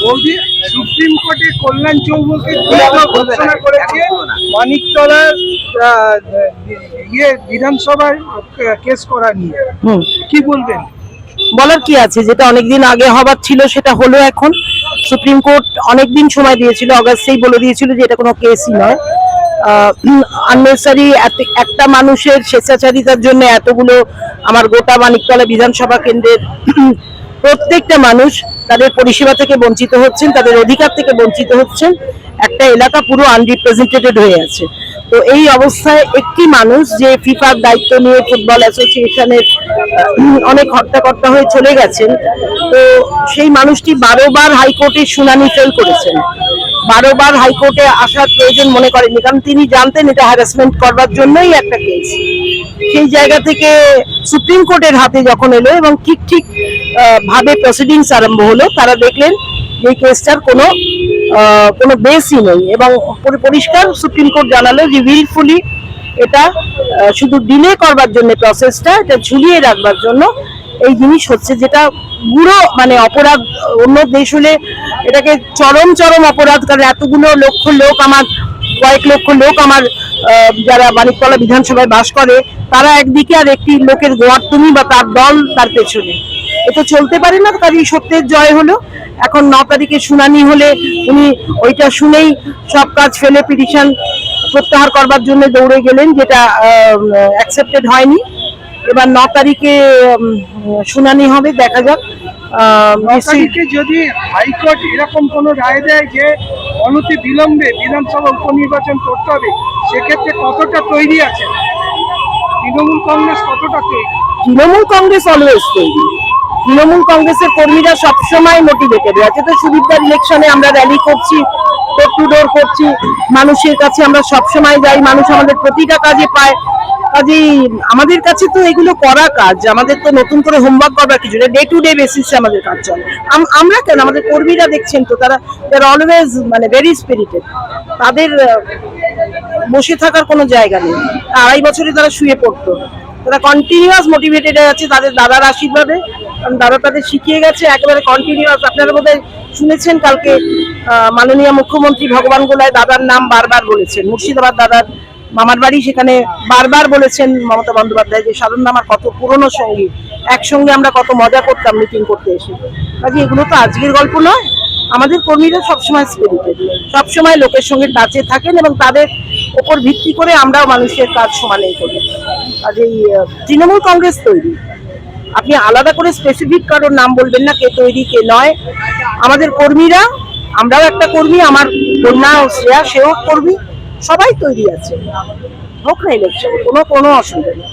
বৌদি সুপ্রিম কোর্টে কল্যাণ চৌমুহী ঘোষণা করেছে মানিকতলার বিধানসভায় কেস করা নিয়ে, কি বলবেন? বলার কি আছে, যেটা অনেকদিন আগে হবার ছিল সেটা হলো। এখন সুপ্রিম কোর্ট অনেকদিন সময় দিয়েছিল, অগাস্টেই বলে দিয়েছিল যে এটা কোনো কেসই নয়। আননেসারি একটা মানুষের স্বেচ্ছাচারিতার জন্য এতগুলো আমার গোটা মানিকতলা বিধানসভা কেন্দ্রের প্রত্যেকটা মানুষ তাদের পরিষেবা থেকে বঞ্চিত হচ্ছেন, তাদের অধিকার থেকে বঞ্চিত হচ্ছেন। একটা এলাকা পুরো আনরিপ্রেজেন্টেটেড হয়ে আছে। তো এই অবস্থায় একটি মানুষ যে ফিফার দায়িত্ব নিয়ে ফুটবল অ্যাসোসিয়েশনের অনেক হর্তাকর্তা হয়ে চলে গেছেন, তো সেই মানুষটি 12 বার হাইকোর্টের শুনানি ফেল করেছেন। 12 বার হাইকোর্টে আসার প্রয়োজন মনে করেননি, কারণ তিনি জানতেন এটা হ্যারাসমেন্ট করবার জন্যই একটা কেস। সেই জায়গা থেকে সুপ্রিম কোর্টের হাতে যখন এলো এবং ঠিক ভাবে প্রসিডিংস আরম্ভ হলো, তারা দেখলেন এই কেসটার কোনো বেসই নেই এবং পরিষ্কার সুপ্রিম কোর্ট জানালো যে উইলফুলি এটা শুধু ডিলে করবার জন্য, প্রসেসটা এটা ঝুলিয়ে রাখবার জন্য এই জিনিস হচ্ছে, যেটা পুরো মানে অপরাধ। অন্য দেশ হলে এটাকে চরম অপরাধ, কারণ এতগুলো লক্ষ লোক, আমার কয়েক লক্ষ লোক আমার যারা মানিকতলা বিধানসভায় বাস করে, তারা একদিকে আর একটি লোকের গোয়ার্তুমি বা তার দল তার পেছনে, এটা চলতে পারে না। কাজেই সত্যের জয় হলো। এখন 9 তারিখে শুনানি হলে উনি ওইটা শুনেই সব কাজ ফেলে পিটিশন প্রত্যাহার করবার জন্য দৌড়ে গেলেন, যেটা অ্যাকসেপ্টেড হয়নি। এবার 9 তারিখে শুনানি হবে, দেখা যাক। 9 তারিখে যদি হাইকোর্ট এরকম কোনো রায় দেয় যে অনতি বিলম্বে বিধানসভা উপনির্বাচন করতে হবে, সেক্ষেত্রে কতটা তৈরি আছে তৃণমূল কংগ্রেস? কতটা তৈরি? তৃণমূল কংগ্রেস অলওয়েজ তৈরি। তৃণমূল কংগ্রেসের কর্মীরা সবসময় মোটিভেটেড আছে। তো সুদীপদার ইলেকশনে আমরা র্যালি করছি, ডোর টু ডোর করছি, মানুষের কাছে আমরা সবসময় যাই, মানুষ আমাদের প্রতিটা কাজে পায়। কাজেই আমাদের কাছে তো এগুলো করা কাজ, আমাদের তো নতুন করে হোমওয়ার্ক করবার কিছু নেই, ডে টু ডে বেসিসে আমাদের কাজ চলে। আমরা কেন, আমাদের কর্মীরা দেখছেন তো, তারা অলওয়েজ মানে ভেরি স্পিরিটেড। তাদের বসে থাকার কোনো জায়গা নেই। 2.5 বছরে তারা শুয়ে পড়তো, তারা কন্টিনিউয়াস মোটিভেটেড আছে তাদের দাদার আশীর্বাদে, কারণ দাদা তাদের শিখিয়ে গেছে একেবারে কন্টিনিউয়াস। আপনারা বোধহয় শুনেছেন কালকে মাননীয় মুখ্যমন্ত্রী ভগবান গোলায় দাদার নাম বারবার বলেছেন। মুর্শিদাবাদ দাদার মামার বাড়ি, সেখানে বারবার বলেছেন মমতা বন্দ্যোপাধ্যায় যে সাধন আমার কত পুরনো সঙ্গী, একসঙ্গে আমরা কত মজা করতাম মিটিং করতে এসে। কাজে এগুলো তো আজকের গল্প নয়। আমাদের কর্মীরা সবসময় স্পিরিটেড, সবসময় লোকের সঙ্গে টাচে থাকেন এবং তাদের ওপর ভিত্তি করে আমরাও মানুষের কাজ সমানেই করি। কাজেই তৃণমূল কংগ্রেস তৈরি। আপনি আলাদা করে স্পেসিফিক কারোর নাম বলবেন না কে তৈরি কে নয়। আমাদের কর্মীরা, আমরাও একটা কর্মী, আমার কন্যা ও শ্রেয়া সেও কর্মী, সবাই তৈরি আছে। হোক না ইলেকশন, কোনো অসুবিধা নেই।